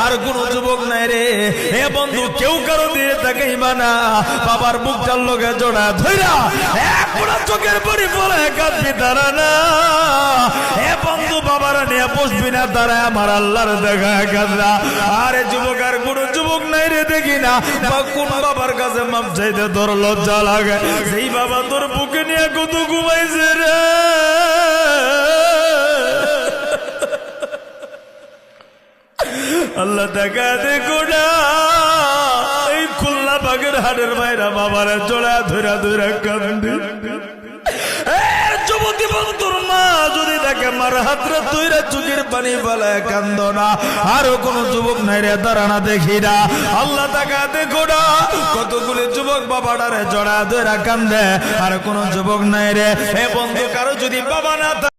আর কোন যুবক নাই রে। এ বন্ধু কেউ কারো দিয়ে তাকাইবা না, বাবার বুকটার লগে জোড়া ধইরা এক পুরা চোখের পরি বলে কাঁদবি তারা না। এ বন্ধু বাবারা নিয়ে বসবি না, তারা আমার আল্লাহর দেখা কাঁদরা। আরে যুবক আর কোন যুবক নাই রে দেখি না, কোন বাবার কাছে মাপ চাইতে তোর লজ্জা লাগে? সেই বাবা তোর বুকে নিয়ে কত ঘুমাইছে রে। আল্লাহ দেখা দেখো না, এই খুলনা বাগের হাটের মায়েরা বাবারা জোড়া ধরা ধরা কান্দে। যুবতী বন্ধুর মা যদি দেখে মার হাতরে ধইরা চোখের পানি ফেলায় কান্দ না। আরো কোন যুবক নাই রে দাঁড়ানা দেখি না। আল্লাহ তাকা দেখো না, কতগুলি যুবক বাবাটারে জড়া ধরা কান্দে, আর কোন যুবক নাই রে। এ বন্ধু কারো যদি বাবা না